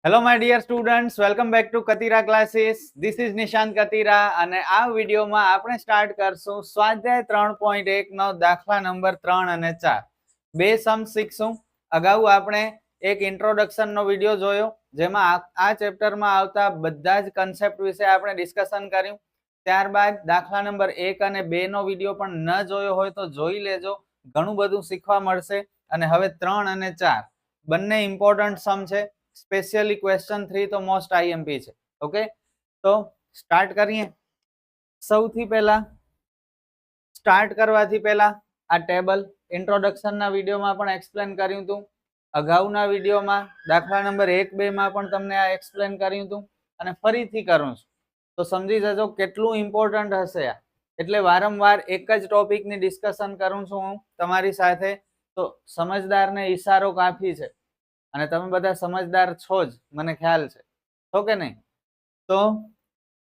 Hello my dear students, welcome back to Katira classes. This is Nishant Katira અને આ વિડીયોમાં આપણે સ્ટાર્ટ કરશું સ્વાધ્યાય 3.1 નો દાખલા નંબર 3 અને 4. બે સમ શીખશું. અગાઉ આપણે એક ઇન્ટ્રોડક્શન નો વિડીયો જોયો જેમાં આ ચેપ્ટરમાં આવતા બધા જ કન્સેપ્ટ વિશે આપણે ડિસ્કશન કર્યું. ત્યારબાદ દાખલા નંબર 1 અને 2 નો વિડીયો પણ ન જોયો હોય તો જોઈ લેજો, ઘણું બધું શીખવા મળશે. અને હવે 3 અને 4 બંને ઇમ્પોર્ટન્ટ સમ છે. સ્પેશિયલી ક્વેશ્ચન 3 તો મોસ્ટ આઈએમપી છે. ઓકે, તો સ્ટાર્ટ કરીએ. સૌથી પહેલા સ્ટાર્ટ કરવાથી પહેલા આ ટેબલ ઇન્ટ્રોડક્શનના વિડીયોમાં પણ એક્સપ્લેન કર્યું હતું. અગાઉના વિડીયોમાં દાખલા નંબર 1, 2 માં પણ તમને આ એક્સપ્લેન કર્યું હતું અને ફરીથી કરું છું તો સમજી જજો કેટલું ઇમ્પોર્ટન્ટ હશે આ. એટલે વારંવાર એક જ ટોપિકની ડિસ્કશન કરું છું હું તમારી સાથે, તો સમજદારને ઈશારો કાફી છે અને તમે બધા સમજદાર છો જ, મને ખ્યાલ છે. છો કે નહીં? તો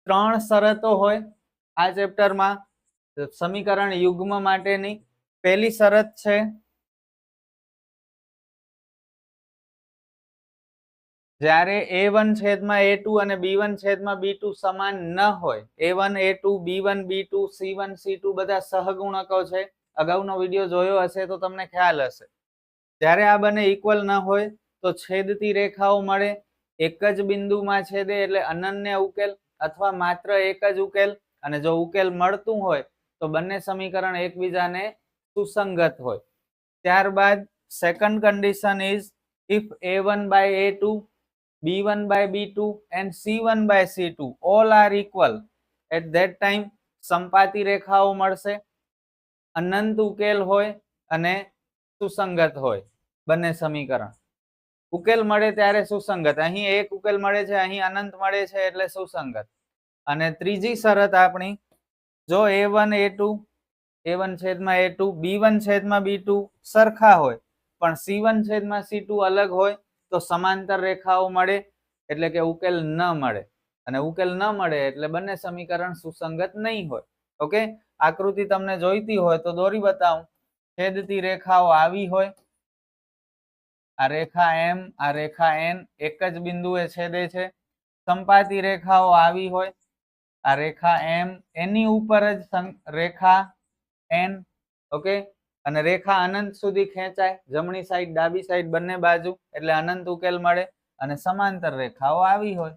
3 શરતો હોય આ ચેપ્ટરમાં સમીકરણ યુગ્મ માટેની. પહેલી શરત છે જ્યારે a1 છેદમાં a2 અને b1 છેદમાં b2 સમાન ન હોય, a1 a2 b1 b2 c1 c2 બધા સહગુણકો છે. અગાઉનો વિડીયો જોયો હશે તો તમને ખ્યાલ હશે. જ્યારે આ બંને ઇક્વલ ન હોય તો છેદતી રેખાઓ મળે. એક જ બિંદુમાં છેદે એટલે અનન્ય ઉકેલ અથવા માત્ર એક જ ઉકેલ. અને જો ઉકેલ મળતું હોય તો બંને સમીકરણ એકબીજાને સુસંગત હોય. ત્યારબાદ second condition is if a1 by a2, b1 by b2 and c1 by c2 all are equal, at that time સંપાતી રેખાઓ મળશે, અનંત ઉકેલ હોય અને સુસંગત હોય બંને સમીકરણ. ઉકેલ મળે ત્યારે સુસંગત. અહીં એક ઉકેલ મળે છે, અહીં અનંત મળે છે એટલે સુસંગત. અને ત્રીજી શરત આપણી, જો a1 a2 a1 છેદમાં a2 b1 છેદમાં b2 સરખા હોય પણ c1 છેદમાં c2 અલગ હોય તો સમાંતર રેખાઓ મળે એટલે કે ઉકેલ ન મળે. અને ઉકેલ ન મળે એટલે બંને સમીકરણ સુસંગત નહીં હોય. ઓકે, આકૃતિ તમને જોઈતી હોય તો દોરી બતાવું. છેદતી રેખાઓ આવી હોય, આ રેખા m, આ રેખા n એક જ બિંદુએ છેદે છે. સંપાતી રેખાઓ આવી હોય, આ રેખા m, એની ઉપર જ રેખા n. ઓકે, અને રેખા અનંત સુધી ખેંચાય, જમણી સાઈડ ડાબી સાઈડ બંને બાજુ, એટલે અનંત ઉકેલ મળે. અને સમાંતર રેખાઓ આવી હોય,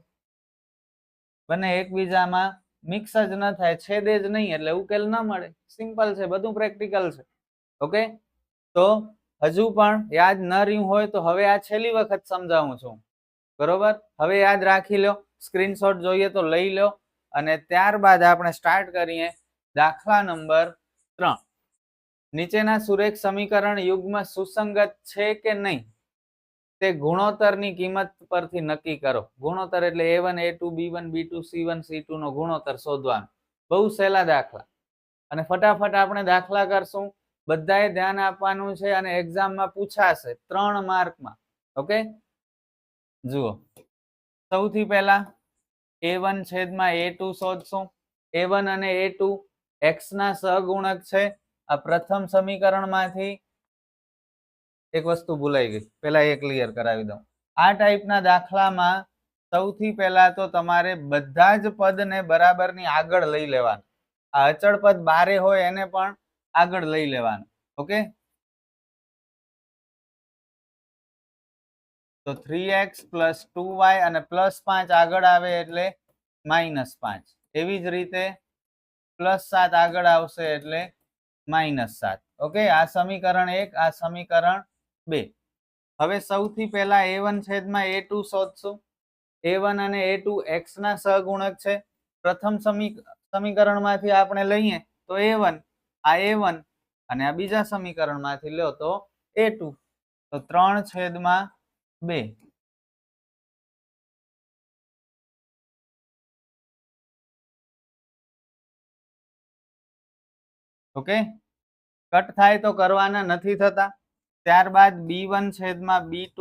બંને એકબીજામાં મિક્સ જ ન થાય, છેદે જ નહીં એટલે ઉકેલ ન મળે. સિમ્પલ છે, બધું પ્રેક્ટિકલ છે. ઓકે, તો હજુ પણ યાદ ન રહ્યું હોય તો હવે આ છેલ્લી વખત સમજાવું છું, બરોબર? હવે યાદ રાખી લો, સ્ક્રીનશોટ જોઈએ તો લઈ લો અને ત્યારબાદ આપણે સ્ટાર્ટ કરીએ દાખલા નંબર 3. નીચેના સુરેખ સમીકરણ યુગ્મ સુસંગત છે કે નહીં તે ગુણોત્તરની કિંમત પરથી નક્કી કરો. ગુણોત્તર એટલે a1 a2 b1 b2 c1 c2 નો ગુણોત્તર શોધવાનો. બહુ સહેલા દાખલા અને ફટાફટ આપણે દાખલા કરશું. બધાએ ધ્યાન આપવાનું છે અને એક્ઝામમાં પૂછાશે 3 માર્કમાં. ઓકે, જુઓ, સૌથી પહેલા a1 છેદમાં a2 શોધશું. a1 અને a2 x ના સહગુણક છે. આ પ્રથમ સમીકરણમાંથી એક વસ્તુ ભૂલાઈ ગઈ, પહેલા એ ક્લિયર કરાવી દઉં. આ ટાઈપના દાખલામાં સૌથી પહેલા તો તમારે બધા જ પદને બરાબરની આગળ લઈ લેવાના. આ અચળ પદ બારે હોય એને પણ આગળ લઈ લેવાનું. ઓકે, તો 3x + 2y અને +5 આગળ આવે એટલે -5. એવી જ રીતે +7 આગળ આવશે એટલે -7. ઓકે, આ સમીકરણ 1, આ સમીકરણ 2. હવે સૌથી પહેલા a1 છેદમાં a2 શોધશું. a1 અને a2 x ના સહગુણક છે. પ્રથમ સમીકરણમાંથી આપણે લઈએ તો a1, આ a1 અને આ બીજા સમીકરણમાંથી લો તો a2, તો 3/2. ઓકે, કટ થાય તો કરવાના, નથી થતા. ત્યારબાદ b1 છેદમાં b2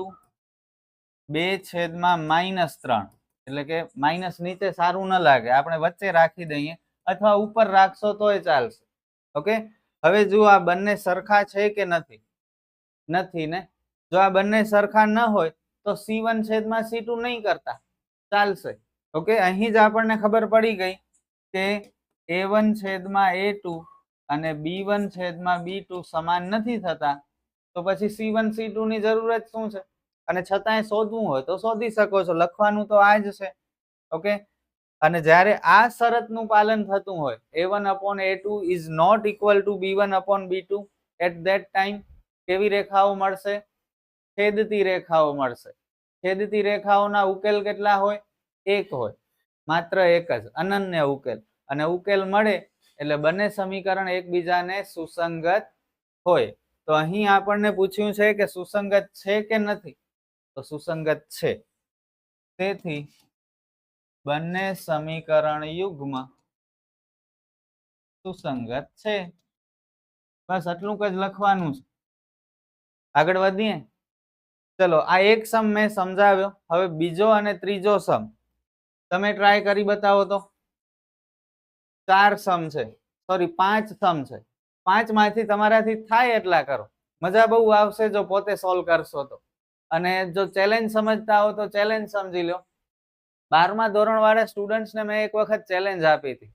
2/-3, એટલે કે માઇનસ નીચે સારું ન લાગે, આપણે વચ્ચે રાખી દઈએ અથવા ઉપર રાખશો તોય ચાલશે. ઓકે, હવે જો આ બંને સરખા છે કે નથી? નથી ને. જો આ બંને સરખા ન હોય તો C1 છેદમાં C2 નહીં કરતા ચાલશે. ઓકે, અહીં જ આપણને ખબર પડી ગઈ કે A1 છેદમાં A2 અને B1 છેદમાં B2 સમાન નથી થતા, તો પછી C1 C2 ની જરૂર જ શું છે? અને છતાંય શોધવું હોય તો શોધી શકો છો, લખવાનું તો આ જ છે. ઓકે, અને જ્યારે આ શરતનું પાલન થતું હોય A1 upon A2 is not equal to B1 upon B2, at that time કેવી રેખાઓ મળશે? છેદતી રેખાઓ મળશે. છેદતી રેખાઓના ઉકેલ કેટલા હોય? એક હોય, માત્ર એક જ, અનન્ય ઉકેલ. અને ઉકેલ મળે એટલે બંને સમીકરણ એકબીજાને સુસંગત હોય. તો અહીં આપણને પૂછ્યું છે કે સુસંગત છે કે નથી, તો સુસંગત છે. તેથી બંને સમીકરણ યુગ્મ સુસંગત છે. બસ આટલું જ લખવાનું છે. આગળ વધીએ. ચલો, આ એક સમ મેં સમજાવ્યો. હવે બીજો અને ત્રીજો સમ તમે ટ્રાય કરી બતાવો તો. 4 સમ છે, સોરી 5 સમ છે. 5 માંથી તમારાથી થાય એટલા કરો. મજા બહુ આવશે જો પોતે સોલ્વ કરશો તો. અને જો ચેલેન્જ સમજતા હો તો ચેલેન્જ સમજી લો. 12મા ધોરણ વાળા સ્ટુડન્ટ્સને મેં એક વખત ચેલેન્જ આપી હતી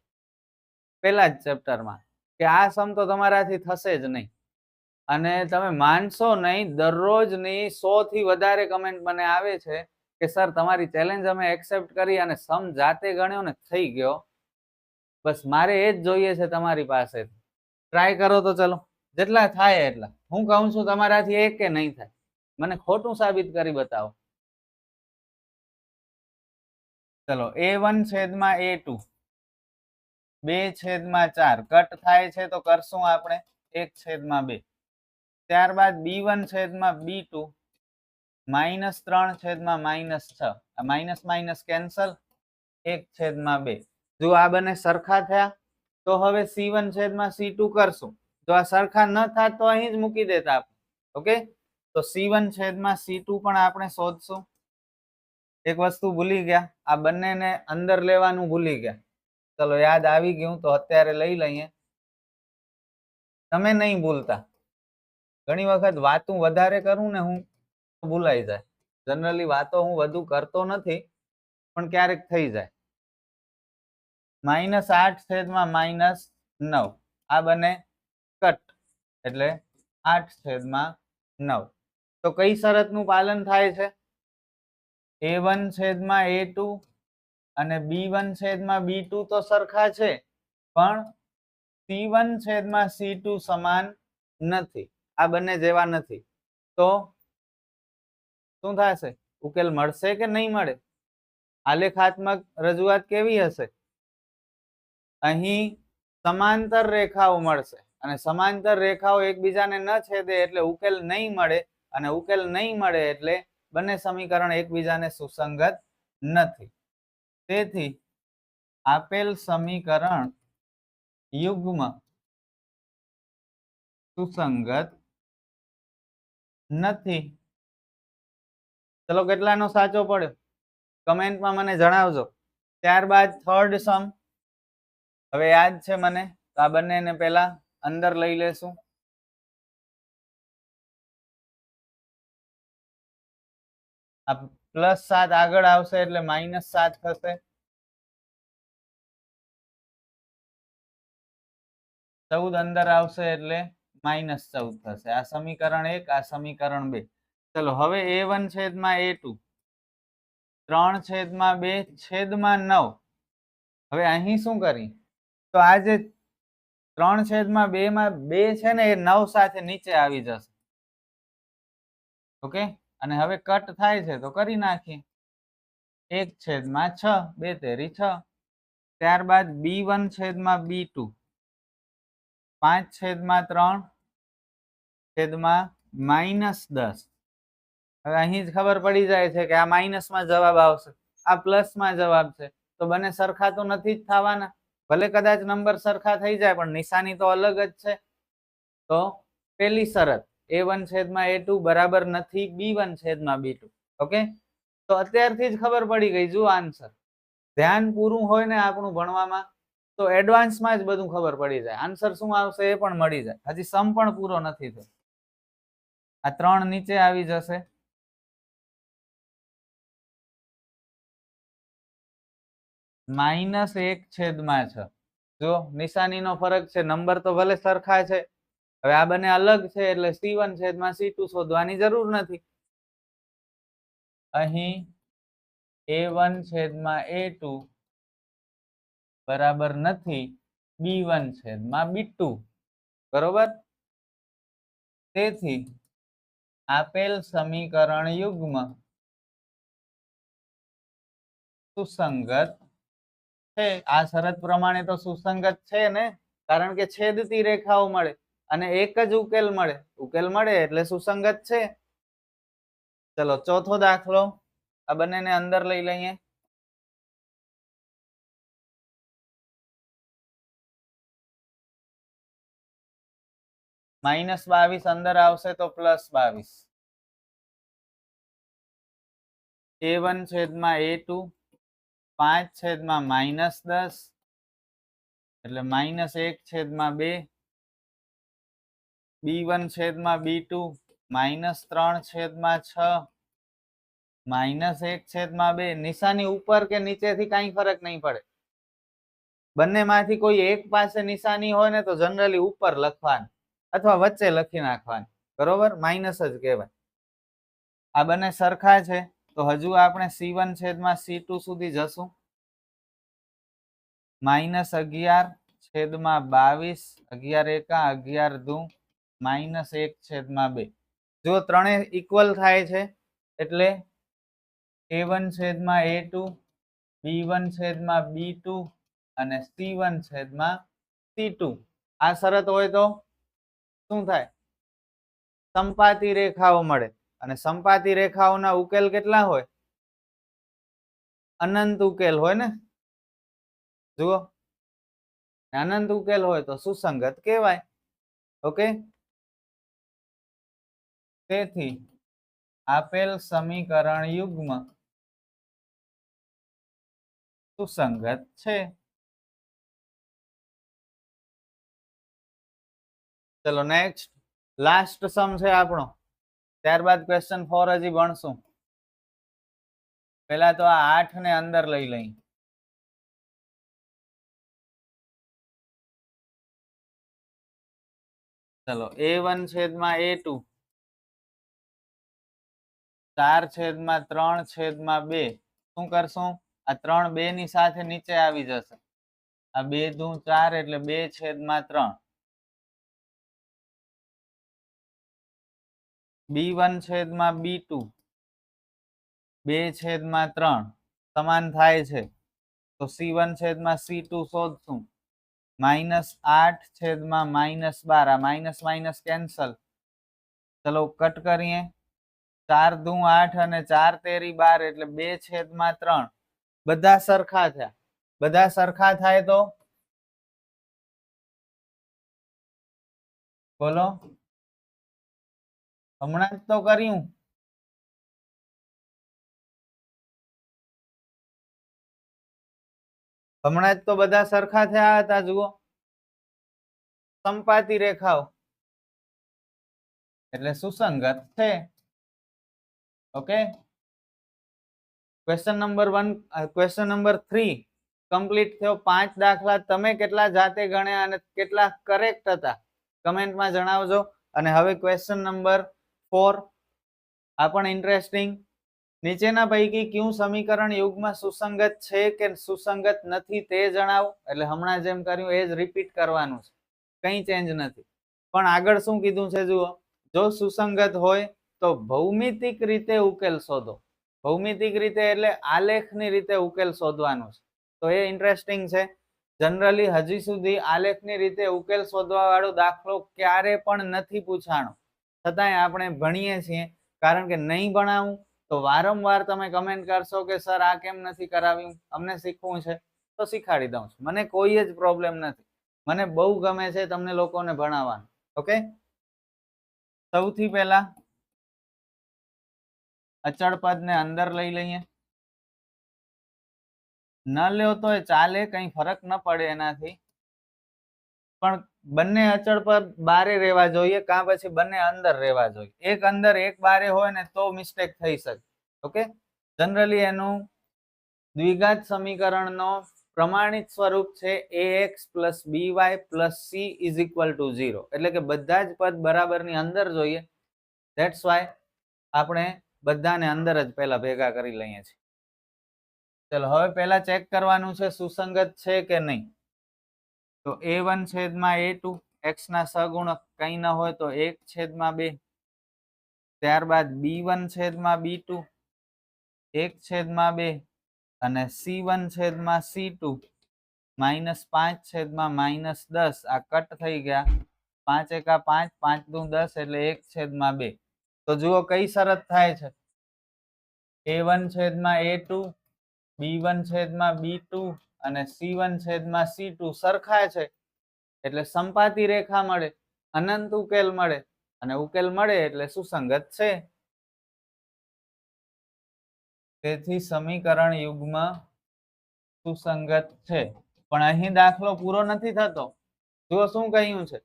પહેલા જ ચેપ્ટરમાં કે આ સમ તો તમારાથી થશે જ નહીં. અને તમે માનશો નહીં, દરરોજની 100 થી વધારે કમેન્ટ મને આવે છે કે સર તમારી ચેલેન્જ અમે એક્સેપ્ટ કરી અને સમ જાતે ગણ્યો ને થઈ ગયો. બસ મારે એ જ જોઈએ છે તમારી પાસે. ટ્રાય કરો તો ચલો, જેટલા થાય એટલા. હું કહું છું તમારાથી એક કે નહીં થાય, મને ખોટું સાબિત કરી બતાવો. ચલો, A1 છેદમાં A2 2 છેદમાં 4 કટ થાય છે તો કરશું આપણે 1 છેદમાં 2. ત્યારબાદ B1 છેદમાં B2 -3 છેદમાં -6. આ માઇનસ માઇનસ કેન્સલ, 1 છેદમાં 2. જો આ બંને સરખા થયા તો હવે C1 છેદમાં C2 કરશું. જો આ સરખા ન થાય તો અહીં જ મૂકી દેતા આપણે. ઓકે, તો C1 છેદમાં C2 પણ આપણે શોધશું. એક વસ્તુ ભૂલી ગયા, આ બંનેને અંદર લેવાનું ભૂલી ગયા. ચલો, યાદ આવી ગયું તો અત્યારે લઈ લઈએ. તમે નહીં ભૂલતા. ઘણી વખત વાતું વધારે કરું ને હું, ભૂલાઈ જાય. જનરલી વાતો હું વધુ કરતો નથી, પણ ક્યારેક થઈ જાય. -8 છેદમાં -9 આ બને કટ એટલે 8 છેદમાં 9. તો કઈ શરતનું પાલન થાય છે? A1 છેદમાં A2 અને B1 છેદમાં B2 તો સરખા છે, પણ C1 છેદમાં C2 સમાન નથી. આ બંને જેવા નથી. તો શું થશે? ઉકેલ મળશે કે નહીં મળે? આલેખાત્મક રજૂઆત કેવી હશે? અહીં સમાંતર રેખાઓ મળશે અને સમાંતર રેખાઓ એકબીજાને ન છેદે એટલે ઉકેલ નહીં મળે, અને ઉકેલ નહીં મળે એટલે બંને સમીકરણ એકબીજાને સુસંગત નથી. તેથી આપેલ સમીકરણ યુગ્મ સુસંગત નથી. ચલો, કેટલાનો સાચો પડ્યો કમેન્ટમાં મને જણાવજો. ત્યારબાદ થર્ડ સમ હવે યાદ છે મને, તો આ બંનેને પહેલા અંદર લઈ લેશું. આ +7 આગળ આવશે એટલે -7 થશે. 14 અંદર આવશે એટલે -14 થશે. આ સમીકરણ 1, આ સમીકરણ 2. ચલો, હવે A1 છેદમાં A2 3 છેદમાં 2 છેદમાં 9. હવે અહીં શું કરી? તો આ જે 3 છેદમાં 2 માં 2 છે ને એ 9 સાથે નીચે આવી જશે. ઓકે, અને હવે કટ થાય છે તો કરી નાખીએ. 1 છેદમાં 6 2 તેરી 6. ત્યારબાદ B1 છેદમાં B2 5 છેદમાં 3 છેદમાં -10. હવે અહીં જ ખબર પડી જાય છે કે આ માઇનસમાં જવાબ આવશે, આ પ્લસમાં જવાબ છે. તો બંને સરખા તો નથી જ થવાના. ભલે કદાચ નંબર સરખા થઈ જાય પણ નિશાની તો અલગ જ છે. તો પેલી શરત A1 છેદમાં A2 બરાબર નથી B1 છેદમાં B2. ઓકે, તો અત્યારથી જ ખબર પડી ગઈ. જુઓ આન્સર. ધ્યાન પૂરું હોય ને આપણું ભણવામાં તો એડવાન્સમાં જ બધું ખબર પડી જાય. આન્સર શું આવશે એ પણ મળી જાય. હજી સમ પણ પૂરો નથી થયો. આ 3 નીચે આવી જશે -1/6 જો નિશાનીનો ફરક છે, નંબર તો ભલે સરખા છે, હવે આ બંને અલગ છે એટલે C1/C2 શોધવાની જરૂર નથી. અહીં A1/A2 બરાબર નથી B1/B2 બરોબર. તેથી આપેલ સમીકરણ યુગ્મ સુસંગત છે. આ શરત પ્રમાણે તો સુસંગત છે ને, કારણ કે છેદતી રેખાઓ મળે અને એક જ ઉકેલ મળે. ઉકેલ મળે એટલે સુસંગત છે. ચલો ચોથો દાખલો, આ બંનેને અંદર લઈ લઈએ. -22 અંદર આવશે તો +22. A1/A2 5/-10 એટલે -1/2. B1/B2 -3/6 -1/2. નિશાની ઉપર કે નીચેથી કાંઈ ફરક નહીં પડે. બંનેમાંથી કોઈ એક પાસે નિશાની હોય ને તો જનરલી ઉપર લખવાની અથવા વચ્ચે લખી નાખવાની, બરોબર. માઇનસ જ કહેવાય. આ બંને સરખા છે તો હજુ આપણે C1/C2 સુધી જશું. -11/22 11 એકા 11 દુ -1/2. જો ત્રણે ઇક્વલ થાય છે એટલે A1/A2 B1/B2 અને C1/C2. આ શરત હોય તો શું થાય? સંપાતી રેખાઓ મળે અને સંપાતી રેખાઓના ઉકેલ કેટલા હોય? અનંત ઉકેલ હોય ને. જુઓ, અનંત ઉકેલ હોય તો સુસંગત કહેવાય. ઓકે, તેથી આપેલ સમીકરણ યુગ્મ સુસંગત છે. ચલો નેક્સ્ટ, લાસ્ટ સમ છે આપણો. ત્યારબાદ ક્વેશ્ચન 4 હજી ભણશું. પહેલા તો આ 8 ને અંદર લઈ લઈ. ચલો A1/A2 4/3/2. શું કરશું? આ 3 2 ની સાથે નીચે આવી જશે. આ 2 દુ 4 એટલે 2/3. B1/B2 2/3 સમાન થાય છે તો C1/C2 શોધશું. -8/-12. આ માઇનસ માઇનસ કેન્સલ. ચલો કટ કરીએ. 4 દુ 8 અને 4 તેરી 12 એટલે 2/3. બધા સરખા થયા. બધા સરખા થાય તો બોલો. હમણાં જ તો કર્યું. હમણાં જ તો બધા સરખા થયા હતા. જુઓ, સંપાતી રેખાઓ એટલે સુસંગત છે. Okay, question number 1 question number 3 complete થયો. 5 દાખલા તમે કેટલા જાતે ગણ્યા અને કેટલા કરેક્ટ હતા કમેન્ટમાં જણાવજો. અને હવે ક્વેશ્ચન નંબર 4, આ પણ ઇન્ટરેસ્ટિંગ. નીચેના પૈકી કયું સમીકરણ યુગ્મ સુસંગત છે કે સુસંગત નથી તે જણાવો. એટલે હમણાં જેમ કર્યું એ જ રિપીટ કરવાનું છે, કંઈ ચેન્જ નથી. પણ આગળ શું કીધું છે જુઓ, જો સુસંગત હોય તો ભૌમિતિક રીતે ઉકેલ શોધો. ભૌમિતિક રીતે એટલે આલેખની રીતે ઉકેલ શોધવાનું છે. તો એ ઇન્ટરેસ્ટિંગ છે. જનરલી હજી સુધી આલેખની રીતે ઉકેલ શોધવા વાળો દાખલો ક્યારે પણ નથી પૂછાણો, છતાંય આપણે ભણીએ છીએ. કારણ કે નહીં ભણાવું તો વારંવાર તમે કમેન્ટ કરશો કે સર આ કેમ નથી કરાવ્યું, અમને શીખવું છે તો શીખાડી દઉં છું. મને કોઈ જ પ્રોબ્લેમ નથી. મને બહુ ગમે છે તમને લોકોને ભણાવવાનું. ઓકે, સૌથી પહેલા અચળ પદને અંદર લઈ લઈએ. ન લ્યો તો ચાલે, કઈ ફરક ન પડે એનાથી. પણ બંને અચળ પદ બારે રહેવા જોઈએ, કાં પછી બંને અંદર રહેવા જોઈએ. એક અંદર એક બારે હોય ને તો મિસ્ટેક થઈ શકે. ઓકે, જનરલી એનું દ્વિઘાત સમીકરણનો પ્રમાણિત સ્વરૂપ છે ax plus by plus c is equal to 0, એટલે કે બધા જ પદ બરાબરની અંદર જોઈએ. ધેટ્સ વાય આપણે બધાને અંદર જ પહેલા ભેગા કરી લઈએ છીએ. ચલો હવે પહેલા ચેક કરવાનું છે સુસંગત છે કે નહીં. તો a1 છેદમાં a2 x ના સહગુણક કંઈ ન હોય તો 1/2, ત્યારબાદ b1 છેદમાં b2 1/2 અને c1 છેદમાં c2 -5 છેદમાં -10. આ કટ થઈ ગયા. 5 એકા 5, 5 દુ 10 એટલે 1/2. તો જુઓ કઈ શરત થાય છે. a1 છેદમાં a2 b1 છેદમાં b2 અને c1 છેદમાં c2 સરખા છે એટલે સંપાતી રેખા મળે, અનંત ઉકેલ મળે, અને ઉકેલ મળે એટલે સુસંગત છે. તેથી સમીકરણ યુગ્મ સુસંગત છે. પણ અહીં દાખલો પૂરો નથી થતો. જો શું કહ્યું છે,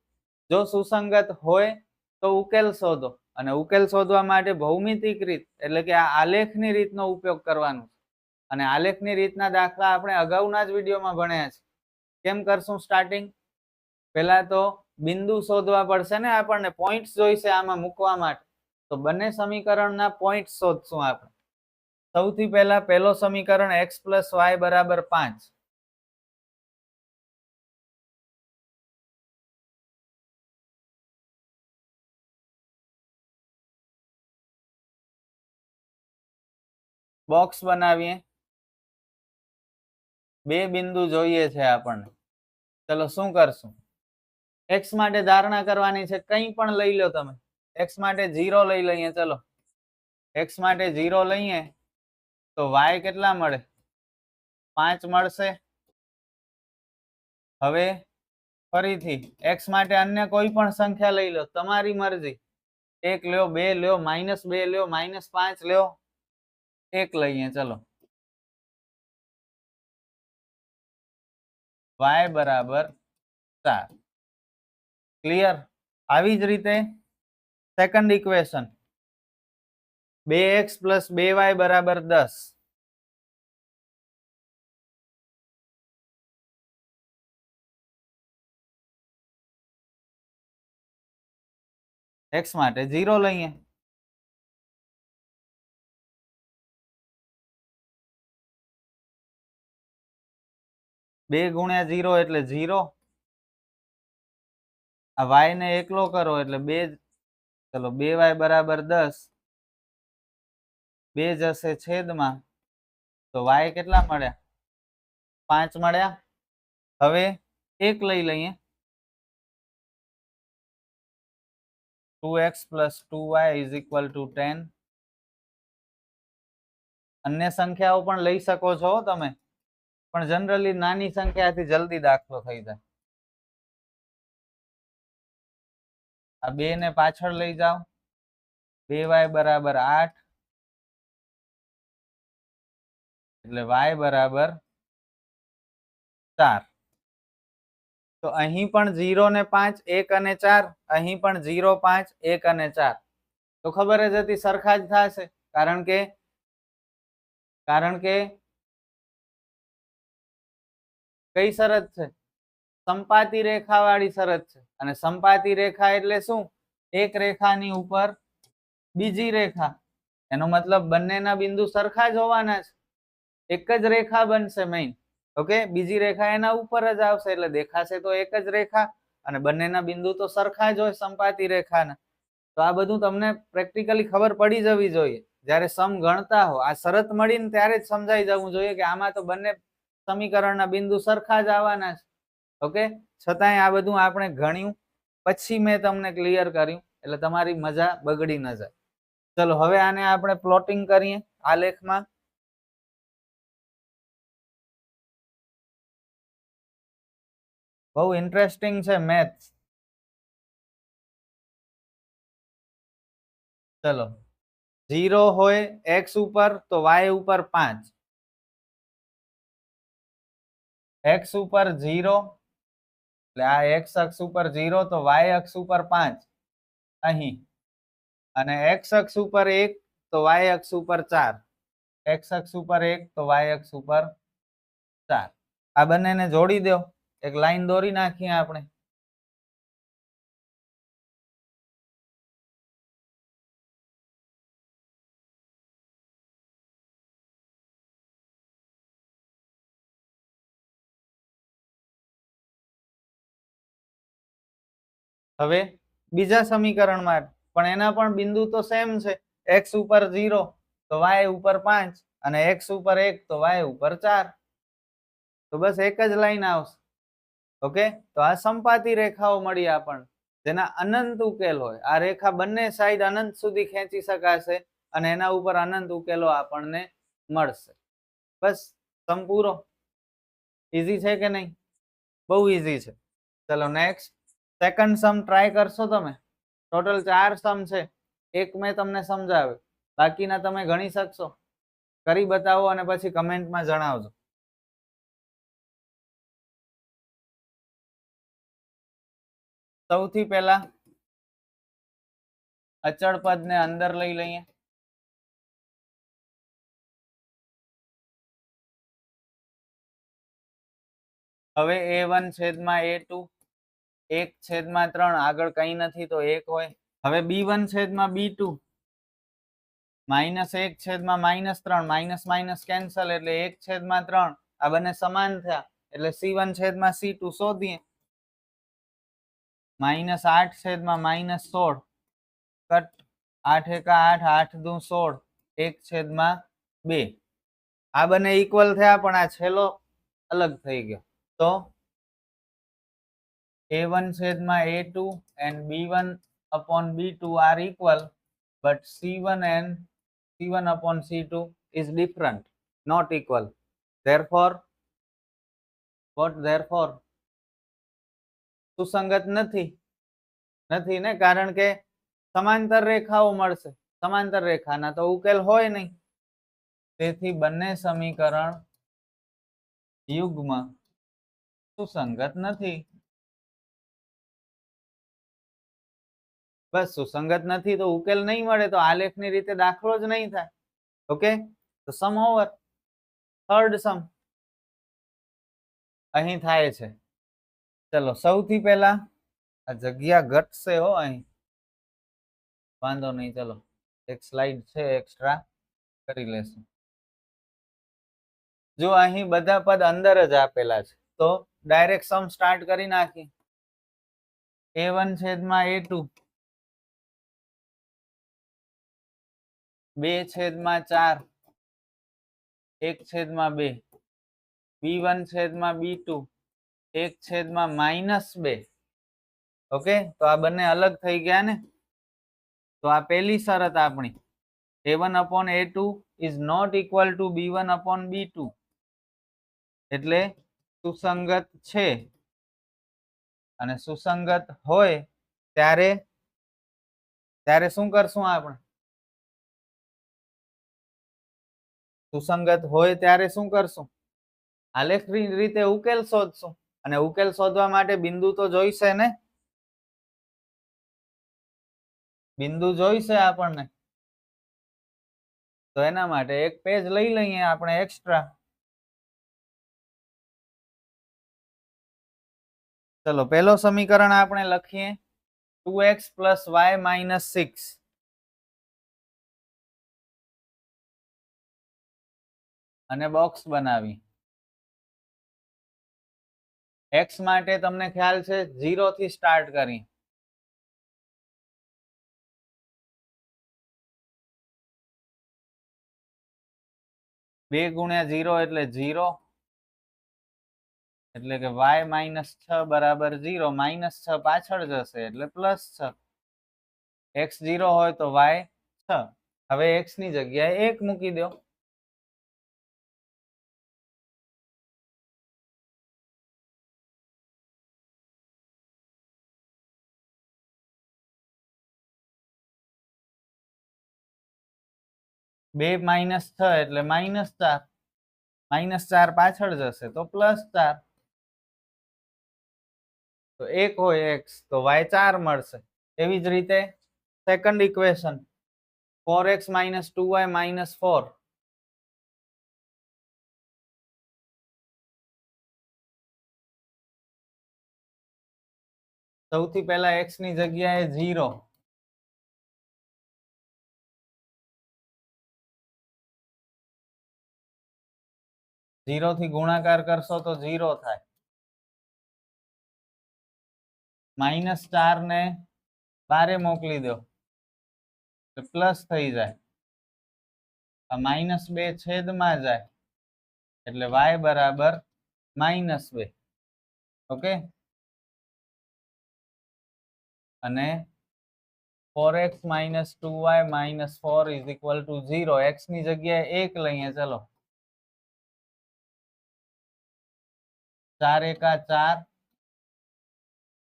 જો સુસંગત હોય તો ઉકેલ શોધો, અને ઉકેલ શોધવા માટે ભૌમિતિક રીત એટલે કે આ આલેખની રીતનો ઉપયોગ કરવાનો. અને આલેખની રીતના દાખલા આપણે અગાઉના જ વિડીયોમાં ભણ્યા છે. કેમ કરશું સ્ટાર્ટિંગ? પહેલા તો બિંદુ શોધવા પડશે ને, આપણને પોઈન્ટ્સ જોઈશે આમાં મૂકવા માટે. તો બંને સમીકરણના પોઈન્ટ્સ શોધશું આપણે. સૌથી પહેલા પહેલો સમીકરણ x પ્લસ વાય બરાબર 5. બોક્સ બનાવીએ. બે બિંદુ જોઈએ છે આપણને. ચલો શું કરશું? x માટે ધારણા કરવાની છે, કંઈ પણ લઈ લો તમે. x માટે 0 લઈ લઈએ. ચલો x માટે 0 લઈએ તો y કેટલા મળે? 5 મળશે. હવે ફરીથી x માટે અન્ય કોઈ પણ સંખ્યા લઈ લો, તમારી મરજી. 1 લ્યો, 2 લ્યો, -2 લ્યો, -5 લ્યો, 1 લઈએ. ચલો y બરાબર 4. ક્લિયર? આવી જ રીતે second equation 2x plus 2y બરાબર 10. x માટે 0 લઈએ. બે ગુણ્યા 0 એટલે 0. આ y ને એકલો કરો એટલે 2. ચલો 2y બરાબર 10. 2 જશે છેદમાં, તો y કેટલા મળ્યા? 5 મળ્યા. હવે 1 લઈ લઈએ. 2x plus 2y is equal to 10. અન્ય સંખ્યાઓ પણ લઈ શકો છો તમે, પણ જનરલી નાની સંખ્યાથી જલ્દી દાખલો થઈ જાય. આ 2 ને પાછળ લઈ જાઓ. 2y બરાબર 8 એટલે y બરાબર 4. તો અહીં પણ 0 ને 5, 1 અને 4. અહીં પણ 0, 5, 1 અને 4. તો ખબર જ હતી સરખા જ થશે, કારણ કે કઈ શરત છે? સંપાતી રેખા વાળી શરત છે. અને સંપાતી રેખા એટલે શું? એક રેખાની ઉપર બીજી રેખા. એનો મતલબ બંનેના બિંદુ સરખા જ હોવાના છે. એક જ રેખા બનશે મેઇન. ઓકે, બીજી રેખા એના ઉપર જ આવશે એટલે દેખાશે તો એક જ રેખા, અને બંનેના બિંદુ તો સરખા જ હોય સંપાતી રેખાના. તો આ બધું તમને પ્રેક્ટિકલી ખબર પડી જવી જોઈએ. જ્યારે સમ ગણતા હો આ શરત મળીને ત્યારે જ સમજાઈ જવું જોઈએ કે આમાં તો બંને સમીકરણના બિંદુ સરખા જ આવવાના છે. ઓકે, છતાંય આ બધું આપણે ગણ્યું પછી મેં તમને ક્લિયર કર્યું એટલે તમારી મજા બગડી ન જાય. ચલો હવે આને આપણે પ્લોટિંગ કરીએ આલેખમાં. બહુ ઇન્ટરેસ્ટિંગ છે મેથ્સ. ચલો 0 હોય x ઉપર તો y ઉપર 5. x ઉપર 0 એટલે આ x અક્ષ ઉપર 0 તો y અક્ષ ઉપર 5 અહીં, અને x અક્ષ ઉપર 1 તો y અક્ષ ઉપર 4. x અક્ષ ઉપર 1 તો y અક્ષ ઉપર 4. આ બંનેને જોડી દો, એક લાઈન દોરી નાખીએ આપણે. હવે બીજા સમીકરણમાં પણ એના પણ બિંદુ તો સેમ છે. x ઉપર 0 તો y ઉપર 5 અને x ઉપર 1 તો y ઉપર 4. તો બસ એક જ લાઈન આવશે. ઓકે, તો આ સંપાતી રેખાઓ મળી આપણને, જેના અનંત ઉકેલ હોય. આ રેખા બંને સાઈડ અનંત સુધી ખેંચી શકાશે અને એના ઉપર અનંત ઉકેલો આપણને મળશે. બસ સમ પૂરો. ઈઝી છે કે નહીં? બહુ ઈઝી છે. ચલો નેક્સ્ટ સેકન્ડ સમ ટ્રાય કરશો તમે. ટોટલ 4 સમ છે. એક મેં તમને સમજાવ્યું, બાકીના તમે ગણી શકશો. કરી બતાવો અને પછી કમેન્ટમાં જણાવજો. સૌથી પહેલા અચળ પદને અંદર લઈ લઈએ. હવે a1 છેદમાં a2 1/3 આગળ કઈ નથી તો 1 હોય. હવે b1 છેદમાં b2 -1 છેદમાં -3 માઇનસ માઇનસ કેન્સલ એટલે 1/3. આ બંને સમાન થયા એટલે c1 છેદમાં c2 શોધીએ. -8 છેદમાં -16 કટ 8 એકા 8 8 દુ 16 1/2. આ બંને ઇક્વલ થયા પણ આ છેલ્લો અલગ થઈ ગયો. તો a1 છેદમાં a2 and b1 upon b2 are equal, but c1 and c1 upon c2 is different, not equal. Therefore, what therefore? સુસંગત નથી. નથી ને, કારણ કે સમાંતર રેખાઓ મળશે. સમાંતર રેખાના તો ઉકેલ હોય નહીં. તેથી બંને સમીકરણ યુગ્મ સુસંગત નથી. બસ સુસંગત નથી તો ઉકેલ નહીં મળે તો આલેખની રીતે દાખલો જ નહીં થાય. ઓકે, તો સમ ઓવર. થર્ડ સમ અહીં થાય છે. ચલો સૌથી પહેલા આ જગ્યા ઘટશે હો અહીં, વાંધો નહીં. ચલો એક સ્લાઇડ છે એક્સ્ટ્રા કરી લેશું. જો અહીં બધા પદ અંદર જ આપેલા છે તો ડાયરેક્ટ સમ સ્ટાર્ટ કરી નાખી. a1 છેદમાં a2 2/4 1/2 b1 છેદમાં b2 1/2. ઓકે, તો આ બંને અલગ થઈ ગયા ને. તો આ પહેલી શરત આપણી, a1 upon a2 is not equal to b1 upon b2, એટલે સુસંગત છે. અને સુસંગત હોય ત્યારે ત્યારે શું કરશું આપણે? સુસંગત હોય ત્યારે શું કરશું? આલેખની રીતે ઉકેલ શોધશું. અને ઉકેલ શોધવા માટે બિંદુ તો જોઈશે ને. બિંદુ જોઈશે આપણને. તો એના માટે એક પેજ લઈ લઈએ આપણે એક્સ્ટ્રા. ચલો પહેલો સમીકરણ આપણે લખીએ 2x + y - 6. અને બોક્સ બનાવી. x માટે તમને ખ્યાલ છે 0 થી સ્ટાર્ટ કરી. બે ગુણ્યા 0 એટલે 0, એટલે કે y -6 બરાબર 0. -6 પાછળ જશે એટલે +6. x 0 હોય તો y 6. હવે x ની જગ્યાએ 1 મૂકી દો. બે -6 એટલે -4. -4 પાછળ જશે તો +4. તો 1 હોય x તો y 4 મળશે. એવી જ રીતે સેકન્ડ ઇક્વેશન 4x - 2y - 4. સૌથી પહેલા x ની જગ્યાએ 0, ઝીરો થી ગુણાકાર કરશો તો 0 થાય. -4 ને બારે મોકલી દો તો પ્લસ થઈ જાય. આ -2 છેદમાં જાય એટલે y બરાબર -2. ઓકે, અને 4x - 2y - 4 = 0. x ની જગ્યાએ 1 લઈએ. ચલો, 4 એકા 4,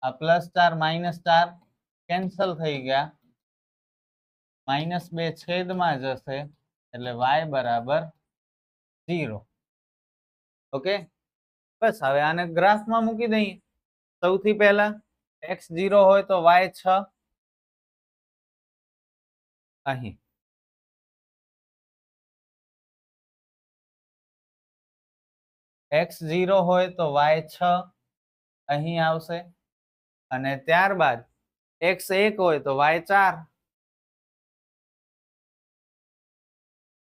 આ +4 -4 કેન્સલ થઈ ગયા. -2 છેદમાં જશે એટલે y બરાબર 0. ઓકે, બસ હવે આને ગ્રાફમાં મૂકી દઈએ. સૌથી પહેલા x 0 હોય તો y 6 અહીં, x 0 હોય તો y 6 અહીં આવશે, અને ત્યારબાદ x 1 હોય તો y 4.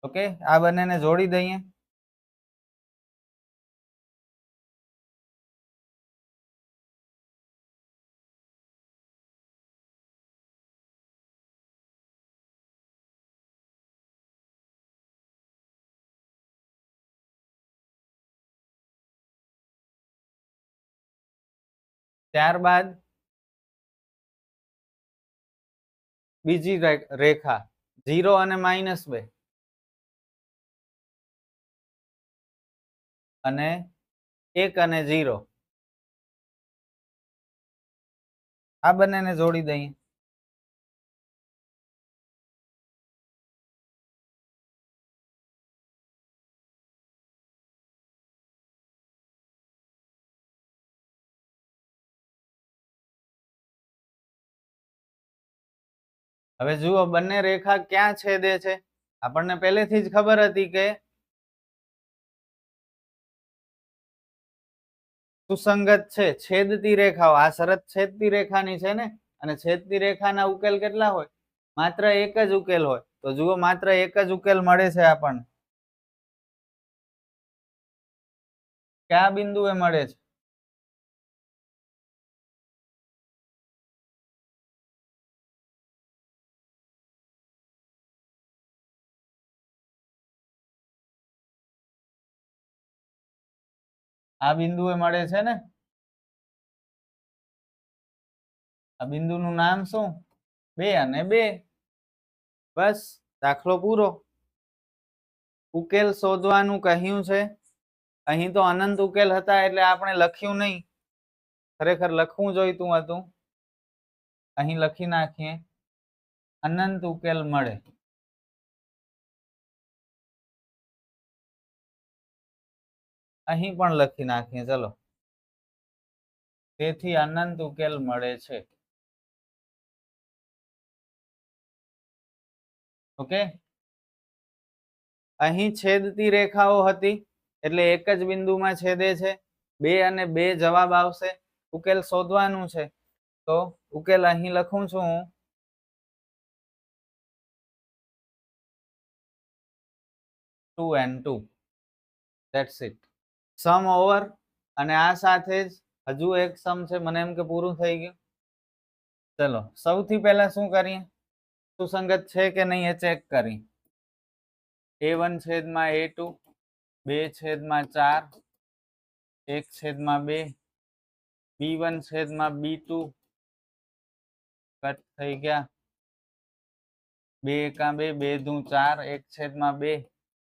ઓકે, આ બંનેને જોડી દઈએ. ત્યારબાદ બીજી રેખા 0 અને -2, અને 1 અને 0, આ બંનેને જોડી દઈએ. હવે જુઓ, બંને રેખા ક્યાં છેદે છે? આપણને પહેલેથી જ ખબર હતી કે સુસંગત છે. છેદતી રેખાઓ, આ શરત છેદતી રેખાની છે ને, અને છેદતી રેખાના ઉકેલ કેટલા હોય? માત્ર એક જ ઉકેલ હોય. તો જુઓ, માત્ર એક જ ઉકેલ મળે છે આપણને. કયા બિંદુએ મળે છે? આ બિંદુએ મળે છે ને. આ બિંદુનું નામ શું? 2 અને 2. બસ, દાખલો પૂરો. ઉકેલ શોધવાનું કહ્યું છે. અહીં તો અનંત ઉકેલ હતા એટલે આપણે લખ્યું નહીં. ખરેખર લખવું જોઈતું હતું. અહીં લખી નાખીએ, અનંત ઉકેલ મળે. અહીં પણ લખી નાખીએ. ચલો, તેથી અનંત ઉકેલ મળે છે. ઓકે, અહીં છેદતી રેખાઓ હતી એટલે એક જ બિંદુમાં છેદે છે. 2 અને 2 જવાબ આવશે. ઉકેલ શોધવાનું છે તો ઉકેલ અહીં લખું છું હું. 2 and 2. That's it. Sum over. અને આ સાથે જ હજુ એક સમ છે. મને એમ કે પૂરું થઈ ગયું. ચલો, સૌથી પહેલા શું કરીએ? સુસંગત છે કે નહીં એ ચેક કરી. a1 છેદમાં a2, 2 છેદમાં 4, 1 છેદમાં 2, b1 છેદમાં b2 કટ થઈ ગયા. 2 એકા 2, 2 દુ 4, 1 છેદમાં 2,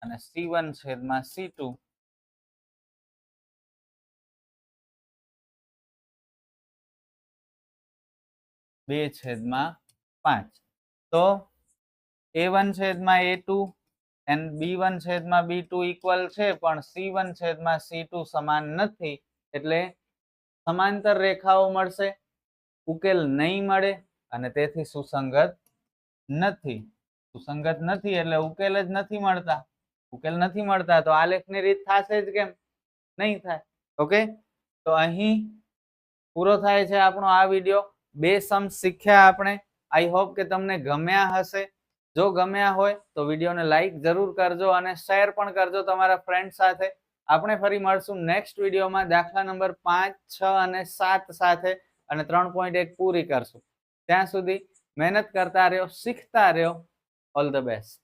અને c1 છેદમાં c2 2 છેદમાં 5. તો a1 છેદમાં a2 and b1 છેદમાં b2 ઇક્વલ છે, પણ c1 છેદમાં c2 સમાન નથી. એટલે સમાંતર રેખાઓ મળશે, ઉકેલ નહીં મળે, અને તેથી સુસંગત નથી. સુસંગત નથી એટલે ઉકેલ જ નથી મળતા. ઉકેલ નથી મળતા તો આલેખની રીત થશે જ કેમ? નહીં થાય. ઓકે, તો અહીં પૂરો થાય છે આપણો આ વિડીયો. 2 સમ શીખ્યા આપણે. આઈ હોપ કે તમને ગમ્યા હશે. જો ગમ્યા હોય તો વિડીયોને લાઈક જરૂર કરજો અને શેર પણ કરજો તમારા ફ્રેન્ડ સાથે. આપણે ફરી મળશું નેક્સ્ટ વિડીયોમાં દાખલા નંબર 5, 6 અને 7 સાથે અને 3.1 પૂરી કરશું. ત્યાં સુધી મહેનત કરતા રહ્યો, શીખતા રહ્યો. All the best.